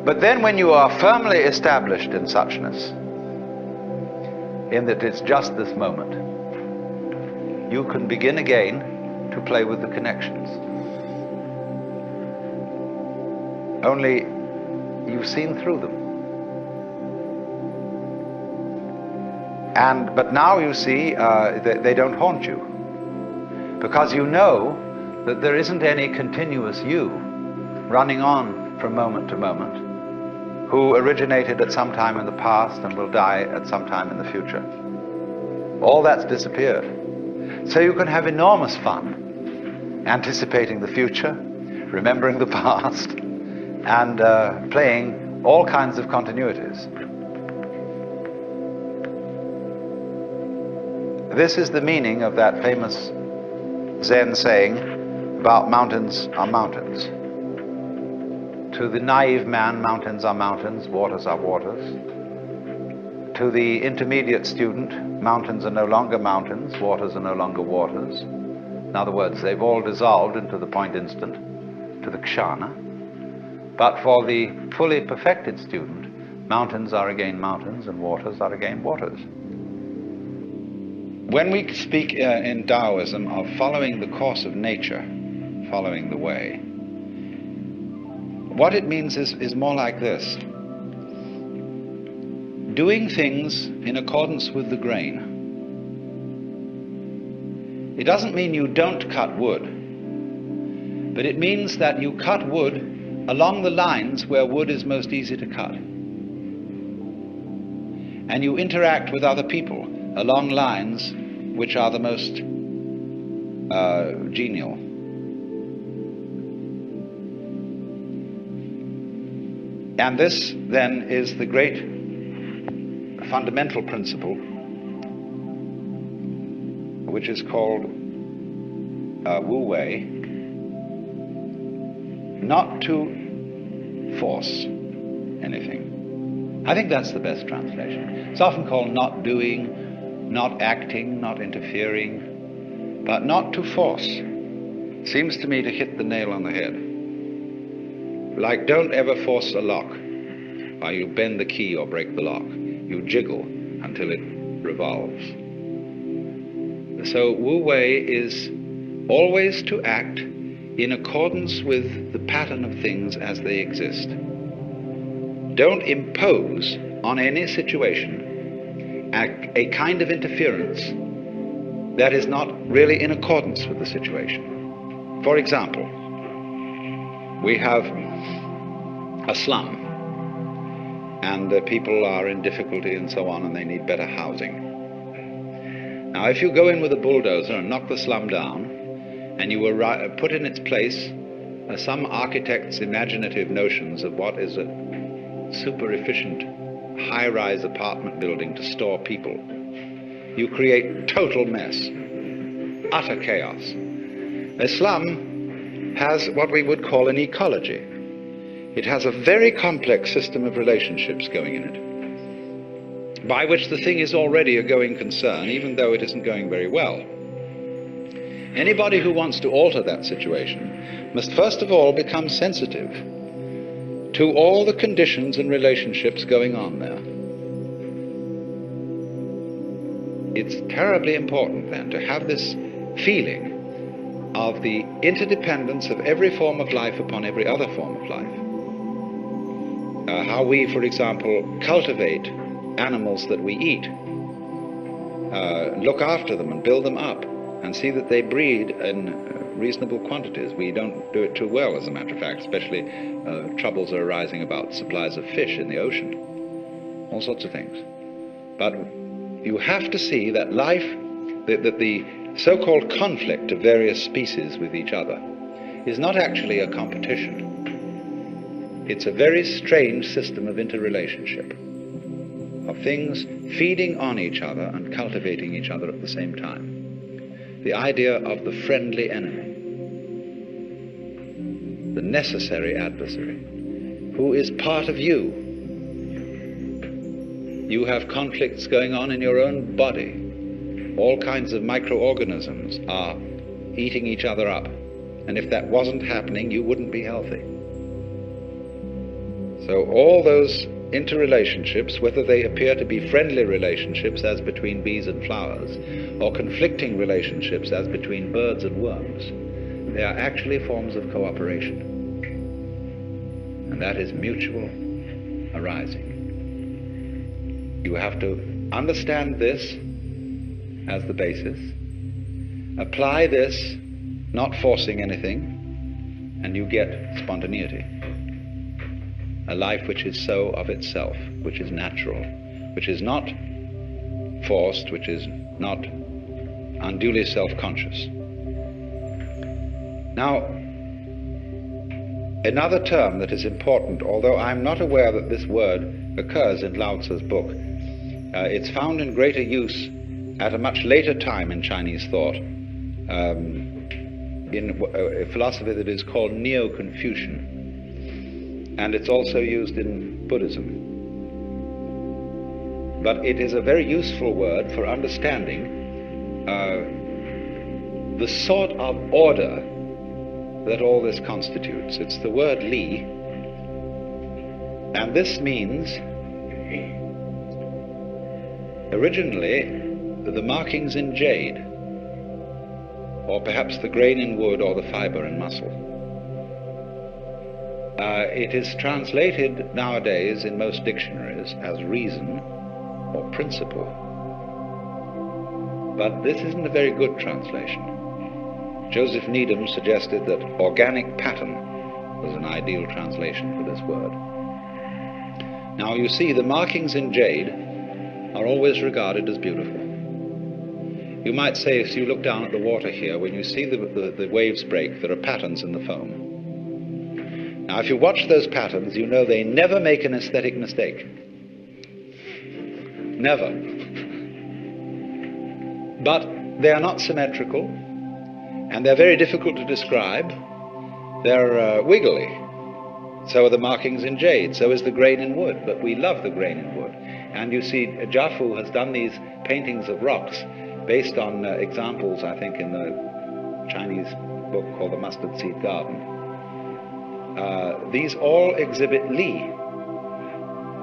But then when you are firmly established in suchness, in that it's just this moment, you can begin again to play with the connections. Only you've seen through them. But now you see they don't haunt you, because you know that there isn't any continuous you running on from moment to moment, who originated at some time in the past and will die at some time in the future. All that's disappeared. So you can have enormous fun anticipating the future, remembering the past, and playing all kinds of continuities. This is the meaning of that famous Zen saying about mountains are mountains. To the naive man, mountains are mountains, waters are waters. To the intermediate student, mountains are no longer mountains, waters are no longer waters. In other words, they've all dissolved into the point instant, to the kshana. But for the fully perfected student, mountains are again mountains and waters are again waters. When we speak in Taoism of following the course of nature, following the way, what it means is more like this. Doing things in accordance with the grain. It doesn't mean you don't cut wood, but it means that you cut wood along the lines where wood is most easy to cut. And you interact with other people along lines which are the most genial. And this then is the great fundamental principle, which is called Wu Wei, not to force anything. I think that's the best translation. It's often called not doing, not acting, not interfering, but not to force. Seems to me to hit the nail on the head. Like, don't ever force a lock, or you bend the key or break the lock. You jiggle until it revolves. So Wu Wei is always to act in accordance with the pattern of things as they exist. Don't impose on any situation a kind of interference that is not really in accordance with the situation. For example, we have a slum, and people are in difficulty and so on, and they need better housing. Now, if you go in with a bulldozer and knock the slum down, and you put in its place some architect's imaginative notions of what is a super efficient high-rise apartment building to store people, you create total mess, utter chaos. A slum has what we would call an ecology. It has a very complex system of relationships going in it, by which the thing is already a going concern, even though it isn't going very well. Anybody who wants to alter that situation must first of all become sensitive to all the conditions and relationships going on there. It's terribly important then to have this feeling of the interdependence of every form of life upon every other form of life. How we, for example, cultivate animals that we eat, look after them and build them up, and see that they breed in reasonable quantities. We don't do it too well, as a matter of fact, especially troubles are arising about supplies of fish in the ocean, all sorts of things. But you have to see that life, that the so-called conflict of various species with each other is not actually a competition. It's a very strange system of interrelationship, of things feeding on each other and cultivating each other at the same time. The idea of the friendly enemy, the necessary adversary, who is part of you. You have conflicts going on in your own body. All kinds of microorganisms are eating each other up. And if that wasn't happening, you wouldn't be healthy. So all those interrelationships, whether they appear to be friendly relationships as between bees and flowers, or conflicting relationships as between birds and worms, they are actually forms of cooperation. And that is mutual arising. You have to understand this as the basis, apply this, not forcing anything, and you get spontaneity. A life which is so of itself, which is natural, which is not forced, which is not unduly self-conscious. Now, another term that is important, although I'm not aware that this word occurs in Lao Tzu's book, it's found in greater use at a much later time in Chinese thought, in a philosophy that is called Neo-Confucian. And it's also used in Buddhism. But it is a very useful word for understanding the sort of order that all this constitutes. It's the word Li, and this means originally the markings in jade, or perhaps the grain in wood or the fiber in muscle. It is translated nowadays in most dictionaries as reason or principle. But this isn't a very good translation. Joseph Needham suggested that organic pattern was an ideal translation for this word. Now you see, the markings in jade are always regarded as beautiful. You might say, if you look down at the water here, when you see the waves break, there are patterns in the foam. Now, if you watch those patterns, you know they never make an aesthetic mistake. Never. But they are not symmetrical, and they're very difficult to describe. They're wiggly. So are the markings in jade, so is the grain in wood, but we love the grain in wood. And you see, Jafu has done these paintings of rocks based on examples, I think, in the Chinese book called The Mustard Seed Garden. These all exhibit Li.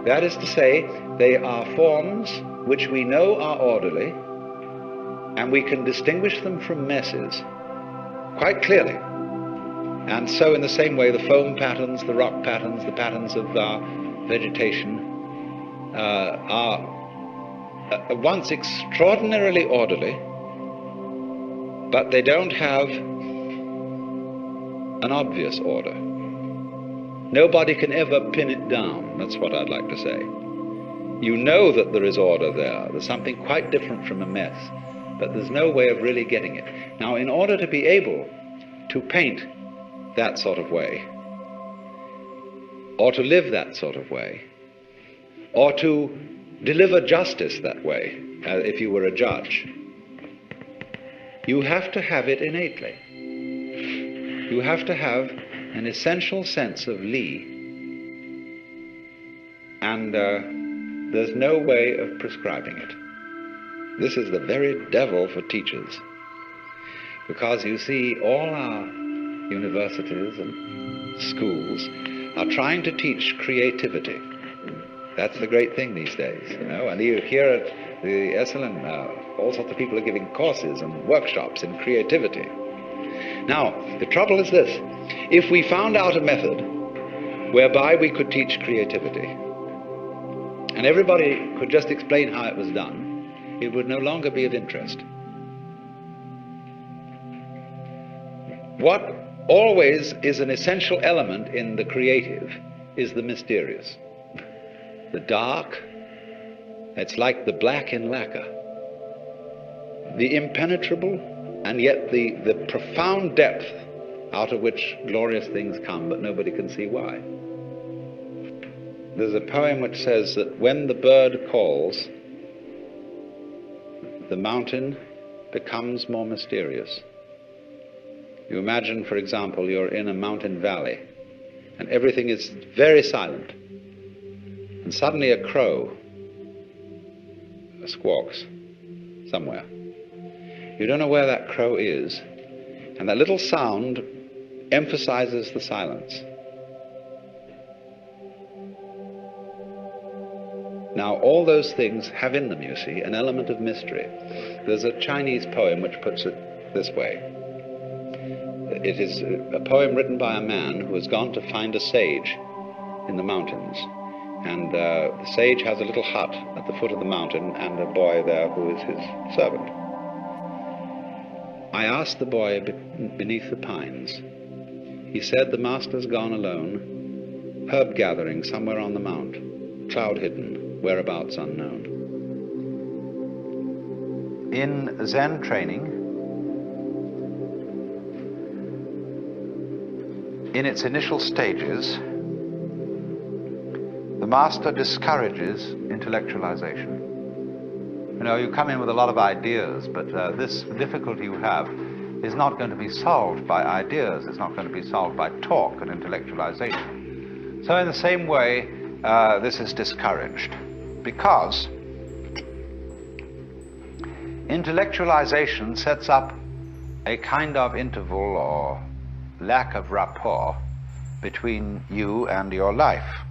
That is to say, they are forms which we know are orderly, and we can distinguish them from messes quite clearly. And so in the same way, the foam patterns, the rock patterns, the patterns of our vegetation are at once extraordinarily orderly, but they don't have an obvious order. Nobody can ever pin it down. That's what I'd like to say. You know that there is order there. There's something quite different from a mess. but there's no way of really getting it. Now, in order to be able to paint that sort of way, or to live that sort of way, or to deliver justice that way, if you were a judge, you have to have it innately. You have to have an essential sense of Li, and there's no way of prescribing it. This is the very devil for teachers, because you see all our universities and schools are trying to teach creativity. That's the great thing these days, you know, and you hear at the SLM, all sorts of people are giving courses and workshops in creativity. Now, the trouble is this: if we found out a method whereby we could teach creativity, and everybody could just explain how it was done, it would no longer be of interest. What always is an essential element in the creative is the mysterious. The dark, it's like the black in lacquer. The impenetrable, and yet the profound depth out of which glorious things come, but nobody can see why. There's a poem which says that when the bird calls, the mountain becomes more mysterious. You imagine, for example, you're in a mountain valley, and everything is very silent, and suddenly a crow squawks somewhere. You don't know where that crow is, and that little sound emphasizes the silence. Now, all those things have in them, you see, an element of mystery. There's a Chinese poem which puts it this way. It is a poem written by a man who has gone to find a sage in the mountains. And the sage has a little hut at the foot of the mountain and a boy there who is his servant. I asked the boy beneath the pines. He said, "The master's gone alone, herb gathering somewhere on the mount, cloud hidden, whereabouts unknown." In Zen training, in its initial stages, the master discourages intellectualization. You know, you come in with a lot of ideas, but this difficulty you have is not going to be solved by ideas. It's not going to be solved by talk and intellectualization. So in the same way, this is discouraged, because intellectualization sets up a kind of interval or lack of rapport between you and your life.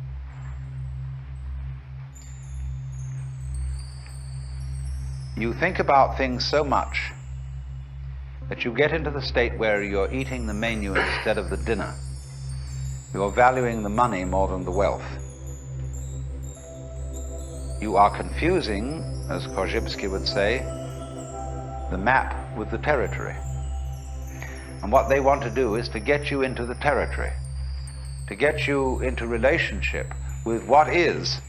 You think about things so much that you get into the state where you're eating the menu instead of the dinner. You're valuing the money more than the wealth. You are confusing, as Korzybski would say, the map with the territory. And what they want to do is to get you into the territory, to get you into relationship with what is,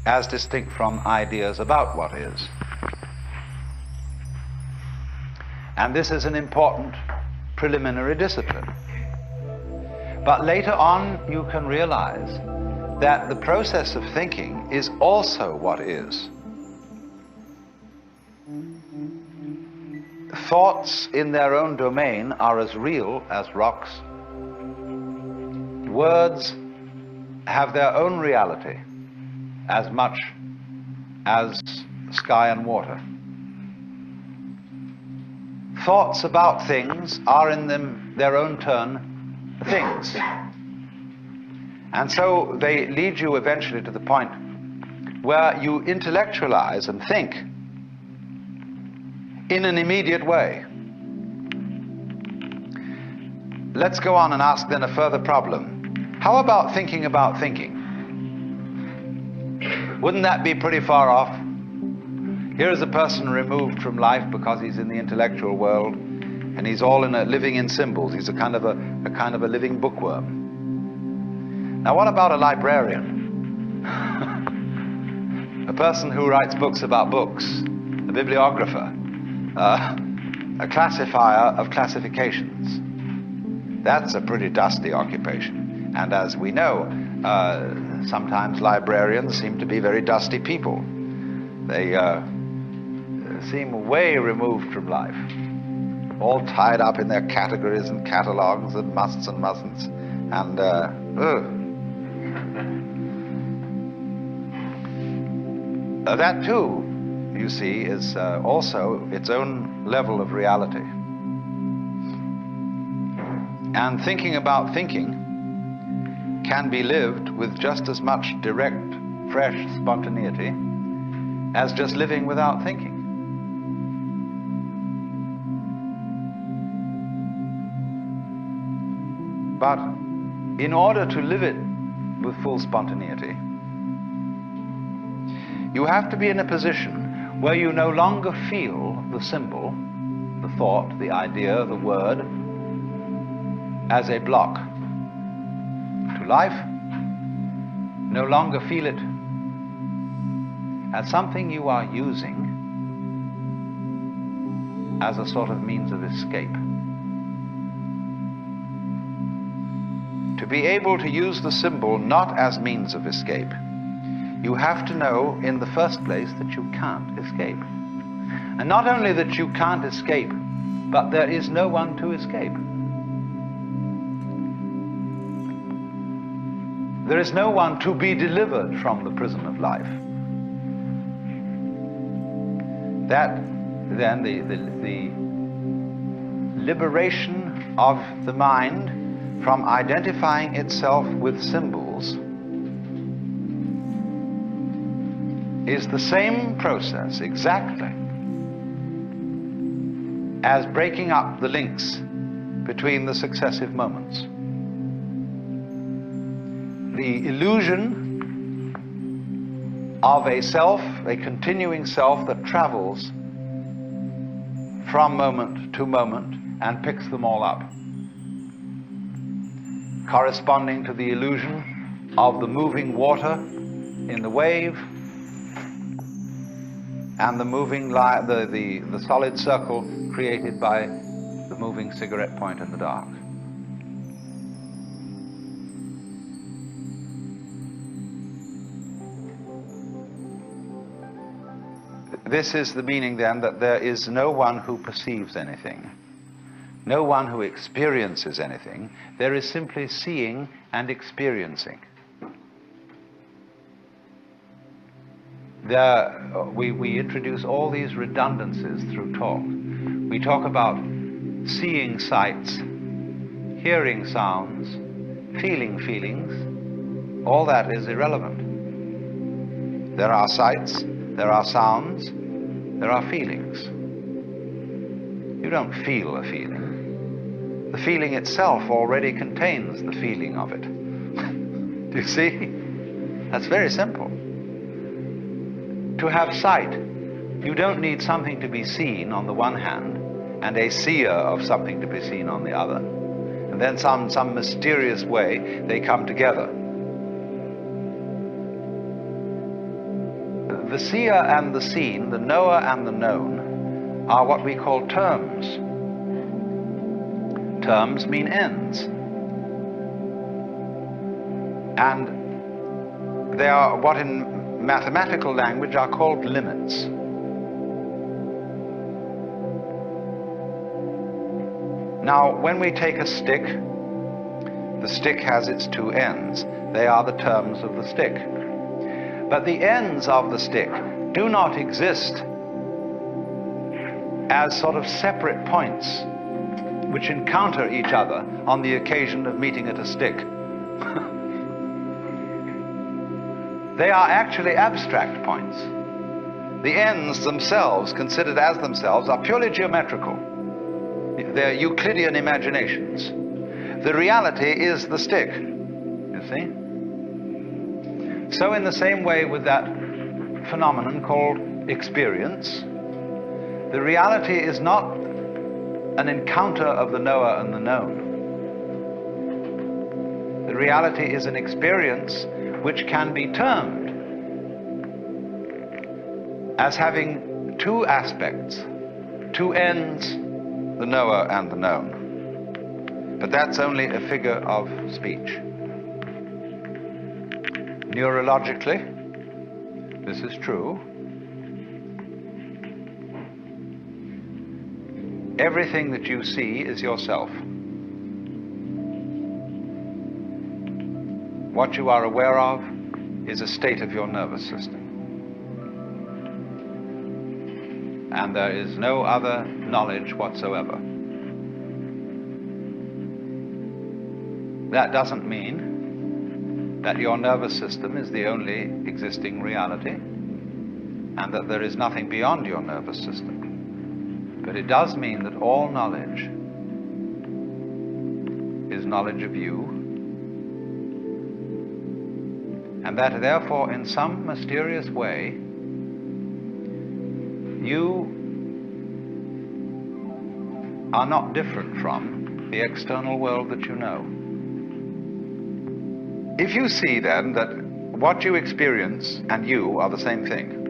as distinct from ideas about what is. And this is an important preliminary discipline. But later on, you can realize that the process of thinking is also what is. Thoughts in their own domain are as real as rocks. Words have their own reality as much as sky and water. Thoughts about things are in their own turn things. And so they lead you eventually to the point where you intellectualize and think in an immediate way. Let's go on and ask then a further problem. How about thinking about thinking? Wouldn't that be pretty far off? Here is a person removed from life because he's in the intellectual world, and he's all living in symbols. He's a kind of a living bookworm. Now, what about a librarian? A person who writes books about books, a bibliographer. a classifier of classifications. That's a pretty dusty occupation. And as we know, sometimes librarians seem to be very dusty people. They seem way removed from life, all tied up in their categories and catalogues and musts and mustn'ts. And that too, you see, is also its own level of reality. And thinking about thinking can be lived with just as much direct, fresh spontaneity as just living without thinking. But in order to live it with full spontaneity, you have to be in a position where you no longer feel the symbol, the thought, the idea, the word, as a block to life. No longer feel it as something you are using as a sort of means of escape. To be able to use the symbol not as means of escape, you have to know in the first place that you can't escape. And not only that you can't escape, but there is no one to escape. There is no one to be delivered from the prison of life. That, then, the liberation of the mind from identifying itself with symbols is the same process, exactly, as breaking up the links between the successive moments. The illusion of a self, a continuing self that travels from moment to moment and picks them all up, corresponding to the illusion of the moving water in the wave and the moving the solid circle created by the moving cigarette point in the dark. This is the meaning, then, that there is no one who perceives anything, no one who experiences anything. There is simply seeing and experiencing. We introduce all these redundancies through talk. We talk about seeing sights, hearing sounds, feeling feelings. All that is irrelevant. There are sights, there are sounds, there are feelings. You don't feel a feeling. The feeling itself already contains the feeling of it. Do you see? That's very simple. To have sight, you don't need something to be seen on the one hand and a seer of something to be seen on the other. And then some mysterious way they come together. The seer and the seen, the knower and the known, are what we call terms. Terms mean ends. And they are what in mathematical language are called limits. Now, when we take a stick, the stick has its two ends. They are the terms of the stick. But the ends of the stick do not exist as sort of separate points which encounter each other on the occasion of meeting at a stick. They are actually abstract points. The ends themselves, considered as themselves, are purely geometrical. They're Euclidean imaginations. The reality is the stick, you see? So in the same way with that phenomenon called experience, the reality is not an encounter of the knower and the known. The reality is an experience which can be termed as having two aspects, two ends, the knower and the known. But that's only a figure of speech. Neurologically, this is true. Everything that you see is yourself. What you are aware of is a state of your nervous system. And there is no other knowledge whatsoever. That doesn't mean that your nervous system is the only existing reality and that there is nothing beyond your nervous system. But it does mean that all knowledge is knowledge of you, and that therefore in some mysterious way you are not different from the external world that you know. If you see then that what you experience and you are the same thing,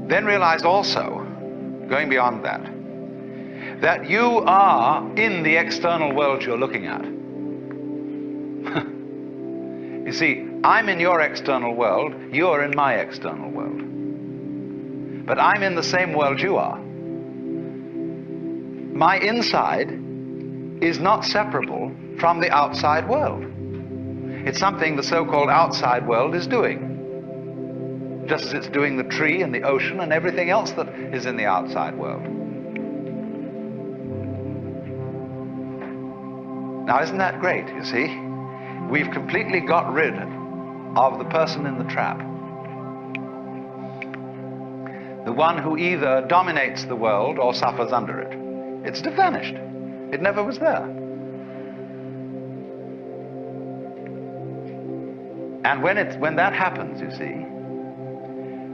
then realize also, going beyond that, that you are in the external world you're looking at. You see, I'm in your external world, you're in my external world. But I'm in the same world you are. My inside is not separable from the outside world. It's something the so-called outside world is doing. Just as it's doing the tree and the ocean and everything else that is in the outside world. Now, isn't that great, you see? We've completely got rid of the person in the trap. The one who either dominates the world or suffers under it. It's vanished. It never was there. And when that happens, you see,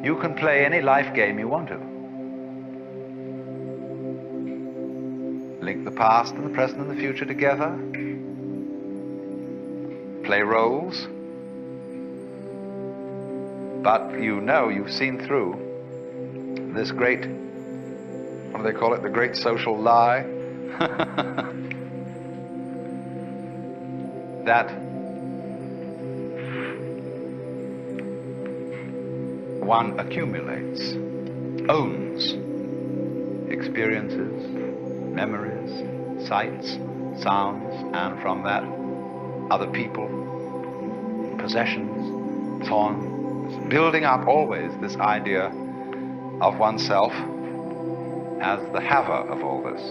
you can play any life game you want to. Link the past and the present and the future together. Play roles. But you know, you've seen through this great, what do they call it, the great social lie? That one accumulates, owns experiences, memories, sights, sounds, and from that other people, possessions, so on. It's building up always this idea of oneself as the haver of all this.